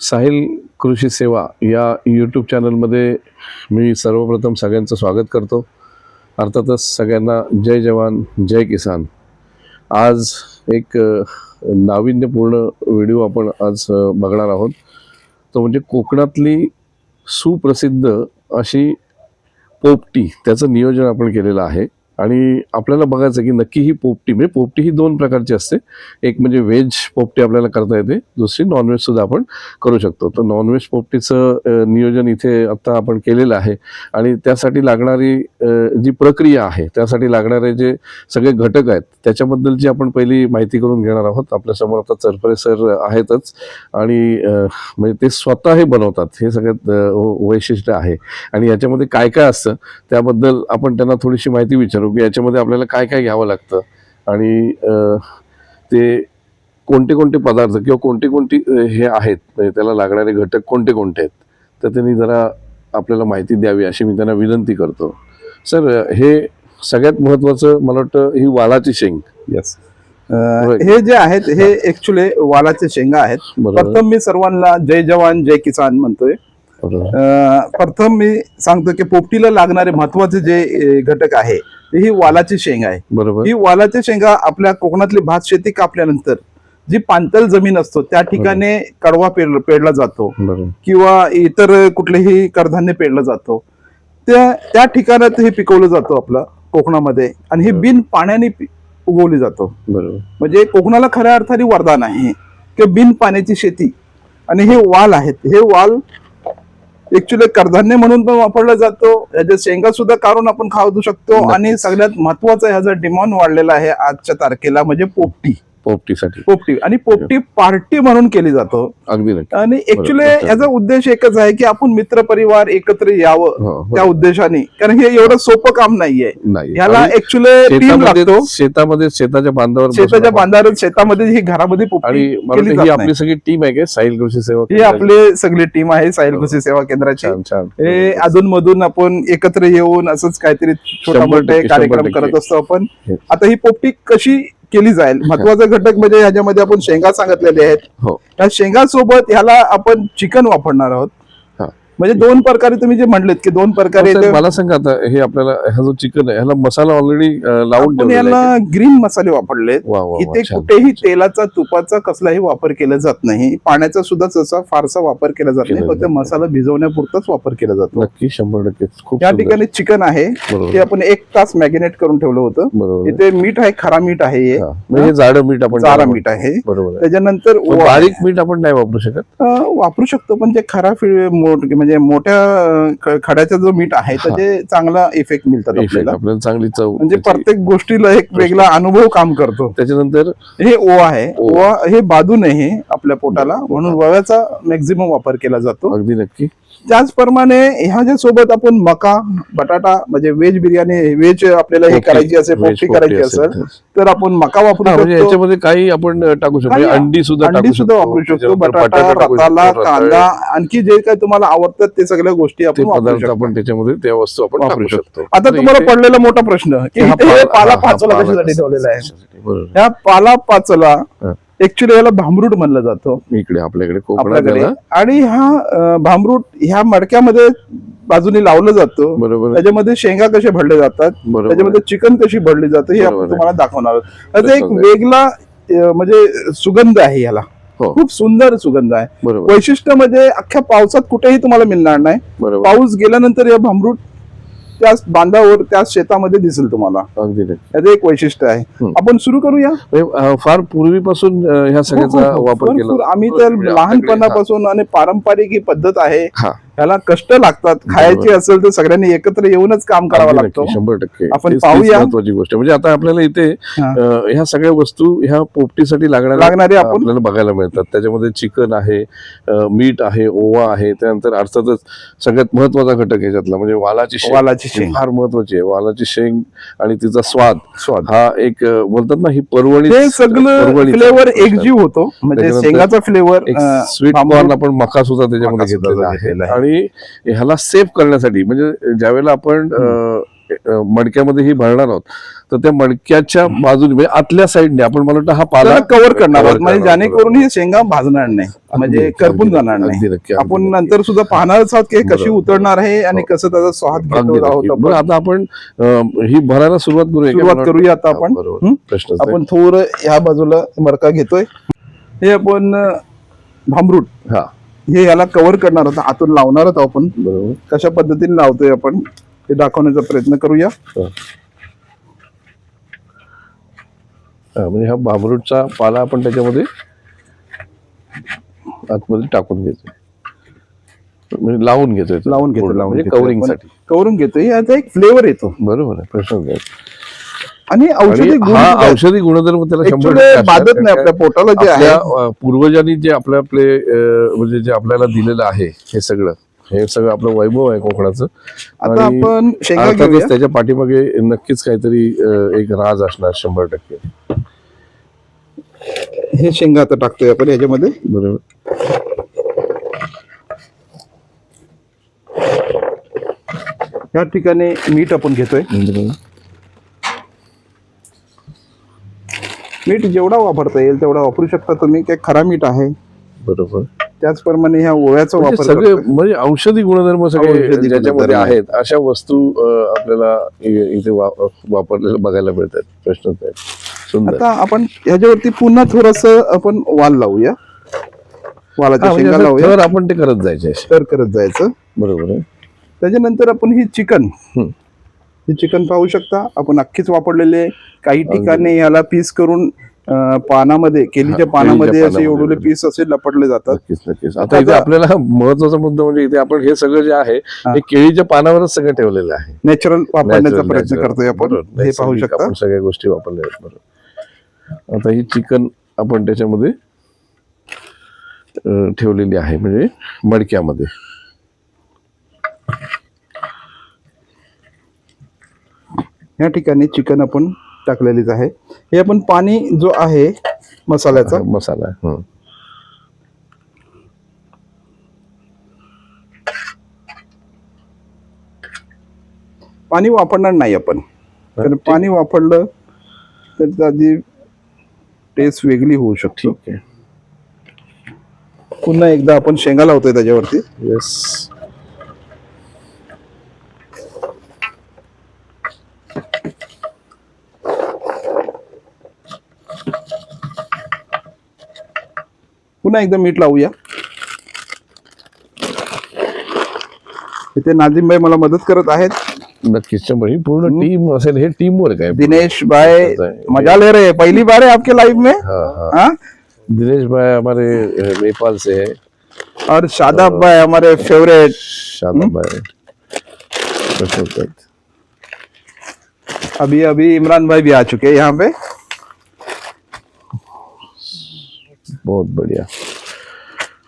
साहिल कृषी सेवा या यूट्यूब चॅनलमध्ये मी सर्वप्रथम सगळ्यांचं स्वागत करतो. अर्थातच सगळ्यांना जय जवान जय किसान. आज एक नाविन्यपूर्ण व्हिडिओ आपण आज बघणार आहोत. तो म्हणजे कोकणातली सुप्रसिद्ध अशी पोपटी, त्याचं नियोजन आपण केलेलं आहे. आणि आपल्याला बघायचं की नक्की ही पोपटी, म्हणजे पोपटी ही दोन प्रकारची असते. एक म्हणजे पोपटी आपल्याला करता येते, दुसरी नॉनव्हेज सुद्धा आपण करू शकतो. तर नॉनव्हेज पोपटीचं नियोजन इथे आता आपण केलेलं आहे. आणि त्यासाठी लागणारी जी प्रक्रिया आहे, त्यासाठी लागणारे जे सगळे घटक आहेत त्याच्याबद्दलची आपण पहिली माहिती करून घेणार आहोत. आपल्यासमोर आता चरपरे सर आहेतच आणि म्हणजे ते स्वतः हे बनवतात, हे सगळ्यात वैशिष्ट्य आहे. आणि याच्यामध्ये काय काय असतं त्याबद्दल आपण त्यांना थोडीशी माहिती विचारू की याच्यामध्ये आपल्याला काय काय घ्यावं लागतं आणि ते कोणते कोणते पदार्थ किंवा कोणती कोणती हे आहेत, म्हणजे त्याला लागणारे घटक कोणते कोणते आहेत, तर त्यांनी जरा आपल्याला माहिती द्यावी अशी मी त्यांना विनंती करतो. सर, हे सगळ्यात महत्वाचं मला वाटतं ही वालाची शेंग. यस, हे जे आहेत हे ऍक्च्युली वालाचे शेंगा आहेत. प्रथम मी सर्वांना जय जवान जय किसान म्हणतोय. प्रथम मी सांगतो की पोपटीला लागणारे महत्वाचे जे घटक आहे ते ही वालाची शेंग आहे. बरोबर. ही वालाची शेंगा आपल्या कोकणातली भात शेती कापल्यानंतर जी पाणथळ जमीन असतो त्या ठिकाणी कडवा पेरला जातो किंवा इतर कुठलेही कडधान्य पेरलं जातो, त्या ठिकाणात हे पिकवलं जातो आपलं कोकणामध्ये. आणि हे बिन पाण्याने उगवली जातो. बरोबर. म्हणजे कोकणाला खऱ्या अर्थाने वरदान आहे की बिन पाण्याची शेती. आणि हे वाल आहेत, हे वाल ऍक्च्युली कडधान्य म्हणून पण वापरला जातो. याच्या शेंगा सुद्धा काढून आपण खाऊ शकतो. आणि सगळ्यात महत्वाचा ह्याचा डिमांड वाढलेला आहे आजच्या तारखेला म्हणजे पोपटी. आणि पोपटी पार्टी म्हणून केली जातो. अगदी. आणि ऍक्च्युली याचा उद्देश एकच आहे की आपण मित्र परिवार एकत्र यावं त्या उद्देशाने. कारण हे एवढं सोपं काम नाहीये. ह्याला ऍक्च्युली टीम लागतो. शेतामध्ये शेताच्या बांधावर शेतामध्ये ही घरामध्ये पोपटी. आपली सगळी टीम आहे का साहिल कृषी सेवा? ही आपली सगळी टीम आहे साहिल कृषी सेवा केंद्राची. हे अधून मधून आपण एकत्र येऊन असंच काहीतरी छोटा मोठे कार्यक्रम करत असतो आपण. आता ही पोपटी कशी केली जाईल, महत्वाचा घटक म्हणजे ह्याच्यामध्ये आपण शेंगा सांगितलेले आहेत. त्या शेंगासोबत ह्याला आपण चिकन वापरणार आहोत. म्हणजे दोन प्रकारे तुम्ही जे म्हणलेत की दोन प्रकारे. मला सांगा आता हे आपल्याला हा जो चिकन आहे ह्याला मसाला ऑलरेडी लावून याला ग्रीन मसाले वापरलेत. इथे कुठेही तेलाचा तुपाचा कसलाही वापर केला जात नाही. पाण्याचा सुद्धा तसा फारसा वापर केला जात नाही. फक्त मसाला भिजवण्यापुरताच वापर केला जातो. नक्की 100%. या ठिकाणी चिकन आहे ते आपण 1 तास मॅरिनेट करून ठेवलं होतं. इथे मीठ आहे, खरा मीठ आहे, हे जाड मीठ आपण जारा मीठ आहे. त्याच्यानंतर बारीक मीठ आपण नाही वापरू शकत. वापरू शकतो पण ते खरा म्हणजे मोठ्या खड्याचा जो मीठ आहे त्याचे चांगला इफेक्ट मिळतात आपल्याला, चांगली चव. म्हणजे प्रत्येक गोष्टीला एक वेगळा अनुभव काम करतो. त्याच्यानंतर हे ओवा आहे. ओवा हे बाधू नये आपल्या पोटाला, म्हणून ओव्याचा मॅक्झिमम वापर केला जातो. अगदी नक्की. त्याचप्रमाणे ह्याच्या सोबत आपण मका, बटाटा, म्हणजे व्हेज बिर्याणी, व्हेज आपल्याला हे करायची असेल, पोपटी करायची असेल तर आपण मका वापरू शकतो. याच्यामध्ये काही आपण टाकू शकतो, अंडी सुद्धा वापरू शकतो, बटाटा, रताळा, कांदा, आणखी जे काही तुम्हाला आवडतात ते सगळ्या गोष्टी आपण त्याच्यामध्ये त्या वस्तू आपण वापरू शकतो. आता तुम्हाला पडलेला मोठा प्रश्न की पाला पाचोला कशासाठी ठेवलेला आहे. ह्या पाला पाचोला ऍक्च्युली याला भांबरूट म्हणलं जातो इकडे आपल्याकडे. आणि हा भांबरूट ह्या मडक्यामध्ये बाजूने लावलं जातं. बरोबर. त्याच्यामध्ये शेंगा कशा भरले जातात, त्याच्यामध्ये चिकन कशी भरली जातं हे आपण तुम्हाला दाखवणार आहोत. त्याचा एक वेगळा म्हणजे सुगंध आहे याला, खूप सुंदर सुगंध आहे. वैशिष्ट्य म्हणजे अख्ख्या पावसात कुठेही तुम्हाला मिळणार नाही. पाऊस गेल्यानंतर या भांबरूट त्या बांधावर, त्या शेतामध्ये दिसेल तुम्हाला. अगदी याचं एक वैशिष्ट्य आहे. आपण सुरू करूया. फार पूर्वीपासून ह्या सगळ्याचा वापर केला आम्ही तर लहानपणापासून. आणि पारंपरिक ही पद्धत आहे. ह्याला कष्ट लागतात. खायची असेल तर सगळ्यांनी एकत्र येऊनच काम करावं लागतं. 100%. आपण पाहूया. महत्वाची गोष्ट म्हणजे आता आपल्याला इथे ह्या सगळ्या वस्तू ह्या पोपटीसाठी लागणारे आपल्याला बघायला मिळतात. त्याच्यामध्ये चिकन आहे, मीठ आहे, ओवा आहे, त्यानंतर अर्थातच सगळ्यात महत्वाचा घटक ह्याच्यातला म्हणजे वालाची शेंग फार महत्वाची आहे. वालाची शेंग आणि तिचा स्वाद हा एक बोलतात ना, ही पर्वणी, हे सगळं फ्लेवर एकजीव होतो. म्हणजे शेंगाचा फ्लेवर, स्वीट कॉर्न, आपण मका सुद्धा त्याच्यामध्ये घेतलेला आहे. आणि ह्याला सेव्ह करण्यासाठी म्हणजे ज्यावेळेला आपण मडक्यामध्ये ही भरणार आहोत, तर त्या मडक्याच्या बाजूने म्हणजे आतल्या साईडने आपण मला वाटतं हा पाला कव्हर करणार आहोत, म्हणजे करणार जेणेकरून ही शेंगा भाजणार नाही, म्हणजे करपून जाणार अगदी नाही. नक्की, आपण नंतर सुद्धा पाहणारच आहोत की कशी उतरणार आहे आणि कसं त्याचा स्वाद अगदी घेतो आहोत नक्की. आपण. बरं, आता आपण ही भरायला सुरुवात करूया का? सुरुवात करूया आता आपण. बरोबर, प्रश्नच नाही. आपण थोडं ह्या बाजूला मडका घेतोय. हे आपण भांबरूट हा, हे याला कव्हर करणार आहोत, आतून लावणार आहोत आपण. बरोबर. कशा पद्धतीने लावतोय आपण हे दाखवण्याचा प्रयत्न करूया. म्हणजे हा भांबरूटचा पाला आपण त्याच्यामध्ये आतमध्ये टाकून घ्यायचो, म्हणजे लावून घेतोय, म्हणजे कव्हरिंग साठी कव्हरिंग घेतोय. याचा एक फ्लेवर येतो. बरोबर आहे, प्रश्न नाही. आणि औषधी गुण हा सुद्धा औषधी गुणधर्म त्याला 100% actually बाधत असतात. नाही आपल्या पोटाला जे आहे. आपल्या पूर्वजांनी जे आपले म्हणजे जे आपल्याला दिलेलं आहे, हे सगळं आपलं वैभव आहे कोकणाचं. आता आणि आपण शेंगा अर्थातच घेऊया. त्याच्या पाठीमागे नक्कीच काहीतरी एक राज असणार 100%. हे शेंगा आता टाकतोय आपण याच्यामध्ये. बरोबर. या ठिकाणी मीठ आपण घेतोय. मीठ जेवढा वापरता येईल तेवढा वापरू शकता तुम्ही, काय खरा मीठ आहे. बरोबर. त्याचप्रमाणे ह्या ओव्याचा म्हणजे वापर सगळे करतोय. म्हणजे औषधी गुणधर्म सगळे औषधी ज्याच्यामध्ये गुणधर्म आहेत अशा वस्तू आपल्याला इथे वापरलेल्या बघायला मिळतात. प्रश्नच नाही. सुंदर. आता आपण ह्याच्यावरती पुन्हा थोडस आपण वाल लावूया. वालाच्या म्हणजे शेंगा असं लावूया. थर आपण ते करत जायचे असे. तर करत जायचं. बरोबर आहे. त्याच्यानंतर आपण ही चिकन पाहू शकता. आपण अख्खीच वापरलेले, काही ठिकाणी याला पीस करून पानामध्ये, केलीच्या पानामध्ये असे एवढे पीस असे लपटले जातात. नक्कीच नक्कीच. आता इथे आपल्याला महत्वाचा मुद्दा म्हणजे इथे आपण हे सगळं जे आहे हे केळीच्या पानावरच सगळं ठेवलेलं आहे. नॅचरल वापरण्याचा Natural, प्रयत्न natural. करतोय आपण. बरोबर. हे पाहू नैसर्गिक शकता. आपण सगळ्या गोष्टी वापरल्या आहेत. बरोबर. आता ही चिकन आपण त्याच्यामध्ये ठेवलेली आहे, म्हणजे मडक्यामध्ये. या ठिकाणी चिकन आपण टाकलेलीच आहे. हे आपण पाणी जो आहे मसाल्याचा, मसाला आहे. पाणी वापरणार नाही आपण, कारण पाणी वापरलं तर त्याची टेस्ट वेगळी होऊ शकते. ठीक आहे. पुन्हा एकदा आपण शेंगा लावतोय त्याच्यावरती. येस. पुन्हा एकदा मीठ लावूया. इथे नाझिमभाई मला मदत करत आहेत. नक्कीच. ही पूर्ण टीम असेल, हे टीम वर्क आहे. दिनेश भाई मजा ले रहे हैं, पहली बार है आपके लाइफ में. हाँ? दिनेश भाई हमारे नेपाल से है, और शादाब भाई हमारे फेवरेट. शादाब भाई. अभी अभी इमरान भाई भी आ चुके हैं यहाँ पे. बहुत बढ़िया.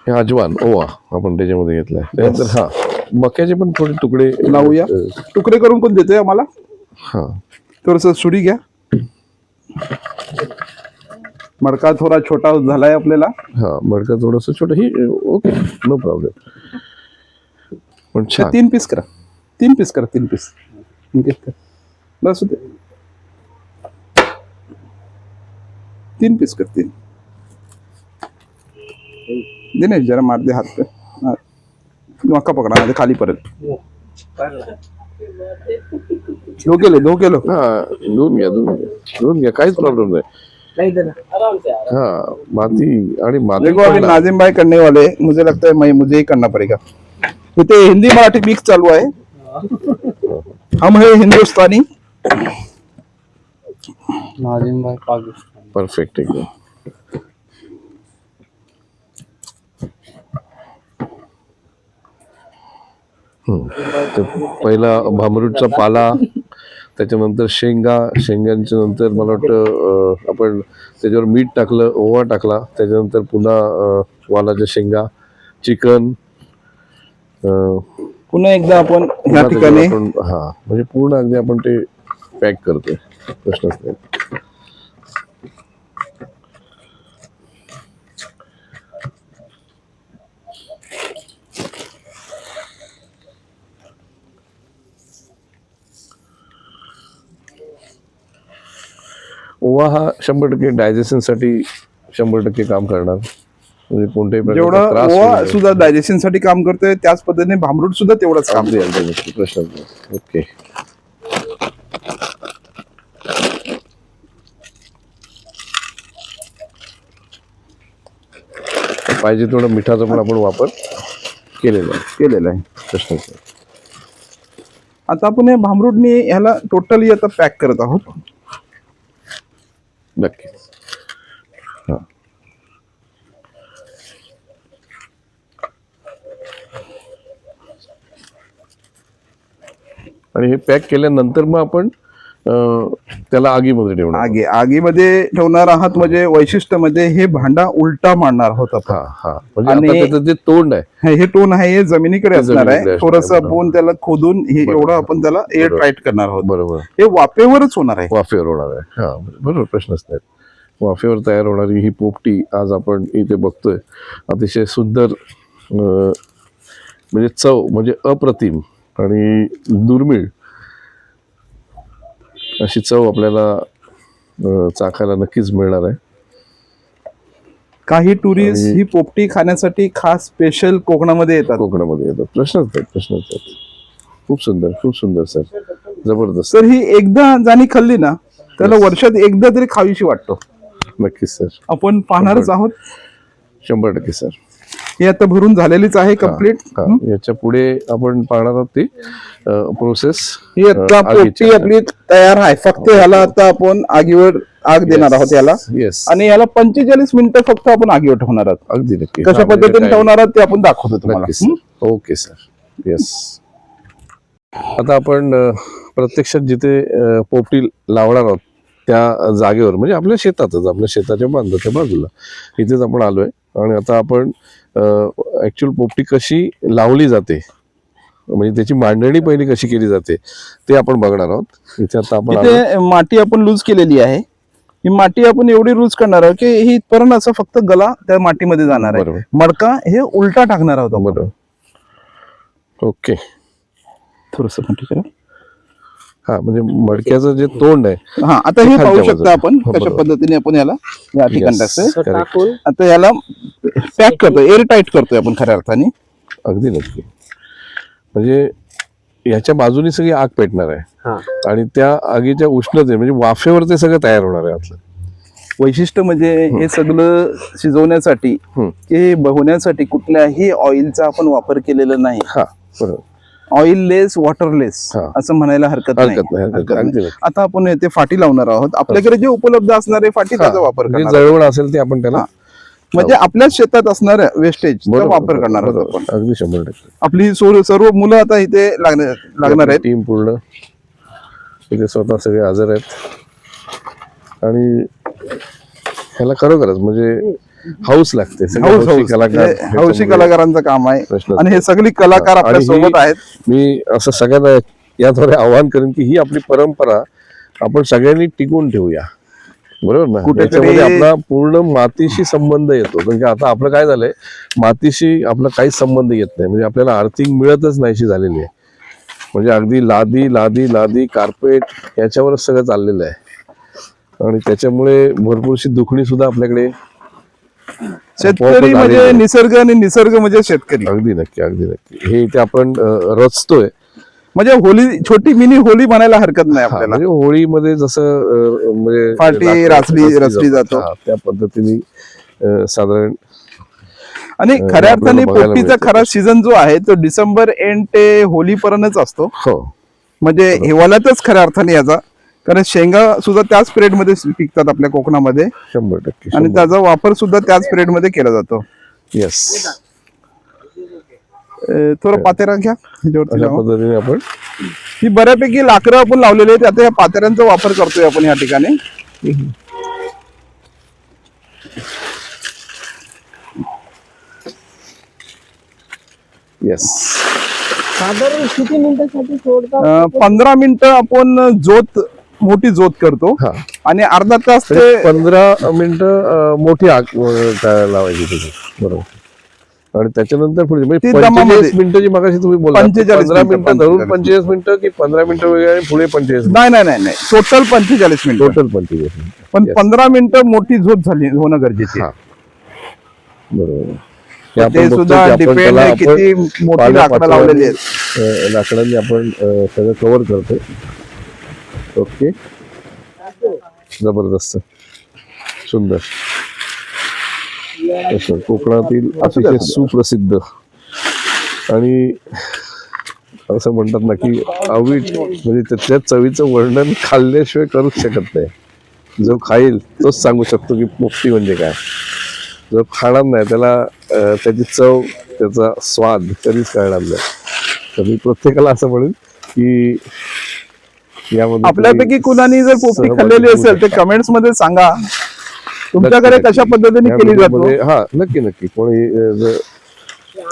हे अजवान ओवा आपण त्याच्यामध्ये घेतलाय. त्यानंतर हा मक्याचे पण थोडे तुकडे लावूया. तुकडे करून पण देतोय आम्हाला. हा, थोडस सुरी घ्या. मडका थोडा छोटा झालाय आपल्याला. हा, मडका थोडस छोट. ही ओके, नो प्रॉब्लेम. पण छान. 3 पीस करा. 3 पीस करा. 3 पीस बस होते. 3 पीस कर. 3. दिनेश जरा मार दे हाथ पे. मक्का पकडा नाही खाली परत. 2 किलो 2 किलो. हा, धुवून घ्या, काहीच प्रॉब्लेम नाही. हा, माती आणि माती. देखो अभी नाजिम भाई करने वाले, मुझे लगता है मुझे ही करना पड़ेगा. इथे हिंदी मराठी मिक्स चालू आहे. हम है हिंदुस्तानी. नाजिम भाई पाकिस्तानी. परफेक्ट एकदम. तर पहिला भांबरूटचा पाला, त्याच्यानंतर शेंगांच्या नंतर मला वाटतं आपण त्याच्यावर मीठ टाकलं, ओवा टाकला, त्याच्यानंतर पुन्हा वालाच्या शेंगा, चिकन. पुन्हा एकदा आपण या ठिकाणी हा, म्हणजे पूर्ण अगदी आपण ते पॅक करतोय. प्रश्नच नाही. ओवा हा 100% डायजेशनसाठी 100% काम करणार, म्हणजे कोणत्याही प्रकारचा जेवढा त्रास ओवा होणार नाही. सुद्धा डायजेशन साठी काम करतोय त्याच पद्धतीने भांबरूट सुद्धा तेवढंच काम अगदी करतोय. अगदी नक्की, प्रश्न नाही. ओके. पाहिजे तेवढं मिठाचा पण आपण वापर केलेला आहे. प्रश्न नाही. आता आपण हे भांबरूटनी ह्याला टोटली आता पॅक करत आहोत. नक्की. हा. आणि हे पॅक केल्यानंतर मग आपण त्याला आगीमध्ये ठेवणार. आगीमध्ये ठेवणार आहात म्हणजे वैशिष्ट्य मध्ये हे भांडा उलटा मांडणार आहोत आपण. म्हणजे आता त्याचं जे तोंड आहे हे टोन आहे हे जमिनीकडे ते असणार जमिनीकडे आहे. असणार थोडस आहे. आपण त्याला खोदून हे एवढं आपण त्याला एअर टाईट करणार आहोत. बरोबर. हे वाफेवरच होणार आहे. वाफेवर होणार आहे. हा बरोबर, प्रश्नच नाही. वाफेवर तयार होणारी ही पोपटी आज आपण इथे बघतोय. अतिशय सुंदर, म्हणजे चव म्हणजे अप्रतिम आणि दुर्मिळ अशी चव आपल्याला चाखायला नक्कीच मिळणार आहे. काही टुरिस्ट ही पोपटी खाण्यासाठी खास स्पेशल कोकणामध्ये येतात. प्रश्नच नाही. खूप सुंदर सर, जबरदस्त. तर ही एकदा जाणी खाल्ली ना त्याला वर्षात एकदा तरी खावीशी वाटतो. नक्कीच सर, आपण पाहणारच आहोत. 100% सर. ही आता भरून झालेलीच आहे कम्प्लीट. याच्या पुढे आपण पाहणार आहोत ती प्रोसेस. ही आता पोपटी आपली तयार आहे. फक्त ह्याला आता आपण आगीवर आग देणार आहोत याला. येस. आणि याला 45 मिनिटं फक्त आपण आगीवर ठेवणार आहोत. अगदी नक्की. कशा पद्धतीने ठेवणार आहोत ते आपण दाखवतो तुम्हाला. Okay sir. येस. आता आपण प्रत्यक्षात जिथे पोपटी लावणार आहोत त्या जागेवर, म्हणजे आपल्या शेतातच, आपल्या शेताच्या बांधाच्या बाजूला इथेच आपण आलोय. आणि आता आपण ऍक्च्युअल पोपटी कशी लावली जाते, म्हणजे त्याची मांडणी पहिली कशी केली जाते ते आपण बघणार आहोत. इथे आता आपण इथे माती आपण लूज केलेली आहे. ही माती आपण एवढी लूज करणार आहोत की ही इथपर्यंत असं फक्त गला त्या मातीमध्ये जाणार आहे. बरोबर. मडका हे उलटा टाकणार आहोत. बरोबर. ओके. थोडस हा, म्हणजे मडक्याचं जे तोंड आहे. हा, आता हे पाहू शकता आपण बरोबर. कशा पद्धतीने आपण याला या ठिकाणी Correct. आता याला पॅक करतोय, एअर टाईट करतोय आपण खऱ्या अर्थाने. अगदी नक्की. म्हणजे याच्या बाजूनी सगळी आग पेटणार आहे आणि त्या आगीच्या उष्णते म्हणजे वाफेवर ते सगळं तयार होणार आहे. आतलं वैशिष्ट्य म्हणजे हे सगळं शिजवण्यासाठी हे होण्यासाठी कुठल्याही ऑइलचा आपण वापर केलेला नाही. हा, बरोबर. ऑइल लेस, वॉटरलेस असं म्हणायला हरकत नाही. आता आपण ते फाटी लावणार आहोत. आपल्याकडे जे उपलब्ध असणारे फाटी त्याचा वापर करणार. जळवण असेल ते आपण त्याला, म्हणजे आपल्याच शेतात असणाऱ्या वेस्टेजचा वापर करणार आहोत आपण. अगदी 100%. आपली सर्व मुलं आता इथे लागणार आहेत. टीम पूर्ण इथे स्वतः सगळे हजर आहेत आणि ह्याला खरोखरच म्हणजे हाऊस लागते. हौशी कलाकारांचं काम आहे आणि हे सगळी कलाकार आपल्या सोबत आहेत. मी असं सगळ्यांना याद्वारे आवाहन करेन की ही आपली परंपरा आपण सगळ्यांनी टिकवून ठेवूया. बरोबर ना. त्याच्यामध्ये आपला पूर्ण मातीशी संबंध येतो. म्हणजे आता आपलं काय झालंय, मातीशी आपला काहीच संबंध येत नाही. म्हणजे आपल्याला अर्थिंग मिळतच नाहीशी झालेली आहे. म्हणजे अगदी लादी कार्पेट याच्यावरच सगळं चाललेलं आहे आणि त्याच्यामुळे भरपूरशी दुखणी सुद्धा आपल्याकडे. शेतकरी म्हणजे निसर्ग आणि निसर्ग म्हणजे शेतकरी. अगदी नक्की. हे इथे आपण रचतोय. म्हणजे होली, छोटी मिनी होली म्हणायला हरकत नाही आपल्याला. म्हणजे होळीमध्ये जसं म्हणजे फाटी रचली जातो त्या पद्धतीने साधारण. आणि खऱ्या अर्थाने पोपटीचा खरा सीझन जो आहे तो डिसेंबर एंड ते होली पर्यंतच असतो. म्हणजे हिवाळ्यातच खऱ्या अर्थाने याचा, कारण शेंगा सुद्धा त्याच पिरियड मध्ये पिकतात आपल्या कोकणामध्ये. 100%. आणि त्याचा वापर सुद्धा त्याच पिरियड मध्ये केला जातो. येस. थोडं पातेरा घ्या. अशा पद्धतीने आपण ही बऱ्यापैकी लाकडं आपण लावलेली आहेत. आता या पातेऱ्यांचा वापर करतोय आपण या ठिकाणी. येस. साधारण किती मिनिटासाठी सोडता? 15 मिनिटं आपण मोठी जोत करतो आणि अर्धा तास ते 15 मिनिटं मोठी आग लावायची त्याची. बरोबर. आणि त्याच्यानंतर पुढे म्हणजे ती दमामध्ये. 45 मिनिटाची मगाशी तुम्ही बोला 45 15 मिनिटं मिनिटं, धरून 45 45 मिनिटं की 15 मिनिटं वेगळे आणि पुढे 45 नाही टोटल 45 मिनिटं. टोटल 45 मिनिटं. पण 15 मिनिटं मोठी झोप झाली होणं गरजेचे हा. बरोबर. हे ते आपण बघतोय सुद्धा की आपण डिपेंड त्याला आहे आपण किती मोठी पाण्या लाकडं पातळीने, लावलेली आहेत. लाकडांनी आपण सगळं कव्हर करतोय. ओके, जबरदस्त, सुंदर. असं कोकणातील अतिशय सुप्रसिद्ध आणि असं म्हणतात ना की अवीट म्हणजे त्याच्या चवीचं वर्णन खाल्ल्याशिवाय करूच शकत नाही. जो खाईल तोच सांगू शकतो की पोपटी म्हणजे काय. जो खाणार नाही त्याला त्याची चव, त्याचा स्वाद कधीच कळणार नाही. तर मी प्रत्येकाला असं म्हणेन की यामध्ये आपल्यापैकी कुणानी जर पोपटी सहभागी खाल्लेली होऊ असेल तर शकता. कमेंट्स मध्ये सांगा तुमच्याकडे कशा पद्धतीने या केली व्हिडिओमध्ये जातो. हा नक्की कोणी जर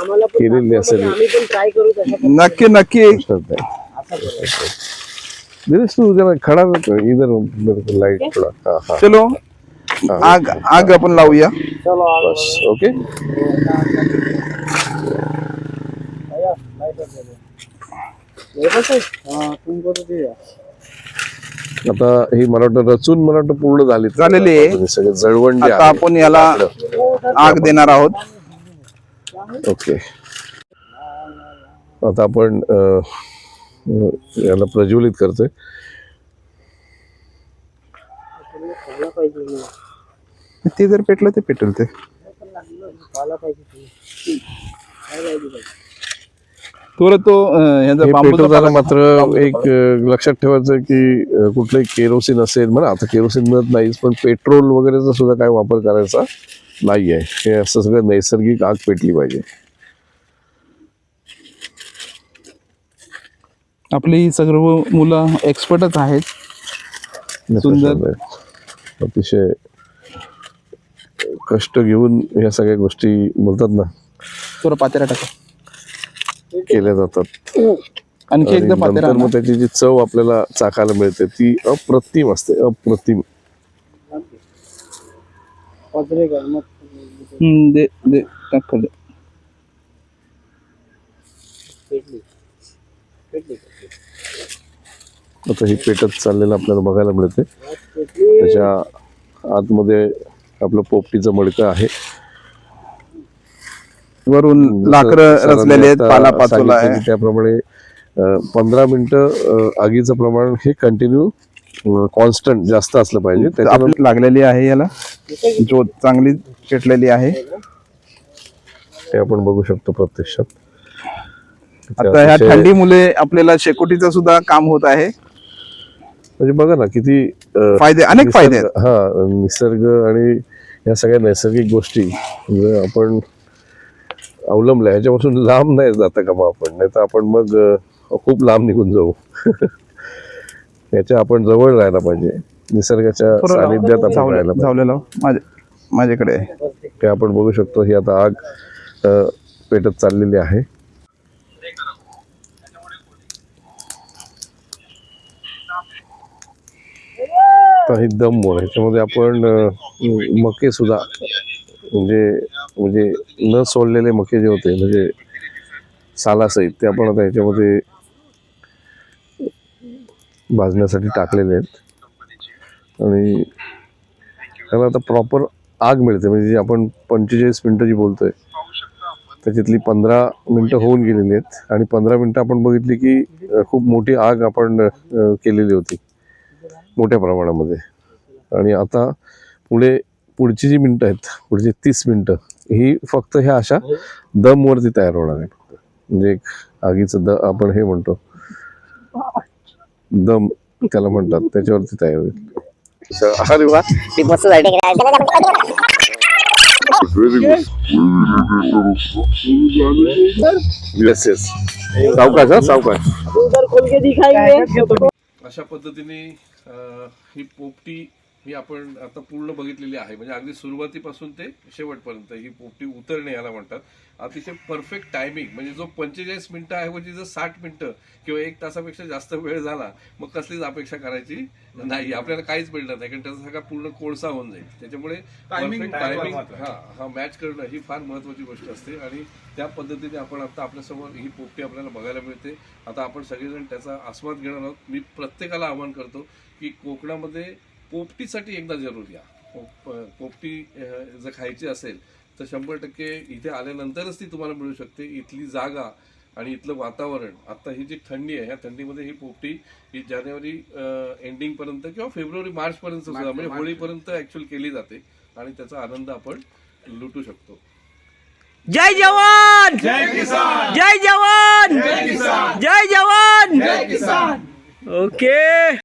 आम्हाला पण केलेली दाखवा, असेल. म्हणजे आम्ही पण ट्राय करू तशा नक्की प्रश्नच नाही. दिनेश तू जरा खडा इधर लाईट थोडा. हा हा चलो आग आपण लावूया. बस ओके. आता ही मला वाटतं रचून मला वाटतं पूर्ण झालेली आहे. सगळे जळवंडी आता आपण याला आग देणार आहोत. ओके. आता आपण याला प्रज्वलित करतोय. ते जर पेटलं ते पेटेल ते. थोडं तो ह्याचा हे बांबूचा पेटवताना पाला- मात्र एक लक्षात ठेवायचं की कुठलंही केरोसिन असेल म्हणा, आता केरोसिन मिळत नाहीच, पण पेट्रोल वगैरेचा सुद्धा काय वापर करायचा नाहीये. हे असं सगळं नैसर्गिक आग पेटली पाहिजे. आपली सर्व मुलं एक्सपर्टच आहेत. सुंदर. अतिशय कष्ट घेऊन या सगळ्या गोष्टी बोलतात ना थोडं पातेला टाका. केल्या जातात. आणखी आणि एकदा पातेला नंतर मग त्याची जी चव आपल्याला चाखायला मिळते ती अप्रतिम असते, अप्रतिम. दे दे टाक खाली. आता ही पेटत चाललेलं आपल्याला बघायला मिळते. त्याच्या आतमध्ये आपलं पोपटीचं मडकं आहे. वरून लाकडं सरांनी रचलेले आहेत, आता पाला पाचोला सांगितलं आहे. की त्याप्रमाणे 15 मिनिटं आगीचं प्रमाण हे कंटिन्यू कॉन्स्टंट जास्त असलं पाहिजे. त्याच्यानंतर आपली लागलेली आहे याला ज्योत चांगली पेटलेली आहे. ते आपण बघू शकतो प्रत्यक्षात. आता ह्या थंडीमुळे आपल्याला शेकोटीचं सुद्धा काम होत आहे. म्हणजे बघा ना किती फायदे, अनेक फायदे आहेत. हा, निसर्ग आणि या सगळ्या नैसर्गिक गोष्टी जर आपण अवलंबल्या ह्याच्यापासून लांब नाही जाता का मग आपण, नाही तर आपण मग खूप लांब निघून जाऊ. याच्या आपण जवळ राहायला पाहिजे, निसर्गाच्या सानिध्यात आपण राहायला पाहिजे. झालेलं माझ्याकडे आहे. ते आपण बघू शकतो. ही आता आग पेटत चाललेली आहे. तर ही दम मोड, ह्याच्यामध्ये आपण मके सुद्धा म्हणजे न सोडलेले मके जे होते म्हणजे सालासहित ते आपण आता ह्याच्यामध्ये भाजण्यासाठी टाकलेले आहेत. आणि त्याला आता प्रॉपर आग मिळते. म्हणजे जी आपण 45 मिनिटं जी बोलतोय त्याच्यातली 15 मिनिटं होऊन गेलेली आहेत. आणि 15 मिनिटं आपण बघितली की खूप मोठी आग आपण केलेली होती मोठ्या प्रमाणामध्ये. आणि आता पुढची जी मिनिटं आहेत, पुढची 30 मिनिटं ही फक्त ह्या अशा दमवरती तयार होणार आहे. म्हणजे एक आगीचं आपण हे म्हणतो दम त्याला म्हणतात, त्याच्यावरती तयार होईल. अरे वा, येस येस, सावकाश हा, सावकाश. अशा पद्धतीने ही पोपटी ही आपण आता पूर्ण बघितलेली आहे. म्हणजे अगदी सुरुवातीपासून ते शेवटपर्यंत ही पोपटी उतरणे याला म्हणतात. अतिशय परफेक्ट टायमिंग, म्हणजे जो 45 मिनिटं ऐवजी जर 60 मिनिटं किंवा 1 तासापेक्षा जास्त वेळ झाला मग कसलीच अपेक्षा करायची नाही, आपल्याला काहीच मिळणार नाही, कारण त्याचा सगळा पूर्ण कोळसा होऊन जाईल. त्याच्यामुळे परफेक्ट टायमिंग हा मॅच करणं ही फार महत्वाची गोष्ट असते आणि त्या पद्धतीने आपण आता आपल्यासमोर ही पोपटी आपल्याला बघायला मिळते. आता आपण सगळेजण त्याचा आस्वाद घेणार आहोत. मी प्रत्येकाला आवाहन करतो की कोकणामध्ये पोपटीसाठी एकदा जरूर या. पोपटी जर खायची असेल तर 100% इथे आल्यानंतरच ती तुम्हाला मिळू शकते. इथली जागा आणि इथलं वातावरण, आता ही जी थंडी आहे ह्या थंडीमध्ये ही पोपटी ही जानेवारी एंडिंग पर्यंत किंवा फेब्रुवारी मार्च पर्यंत सुद्धा म्हणजे होळीपर्यंत ऍक्च्युअल केली जाते आणि त्याचा आनंद आपण लुटू शकतो. जय जवान जय किसान, जय जवान जय किसान, जय जवान जय किसान. ओके.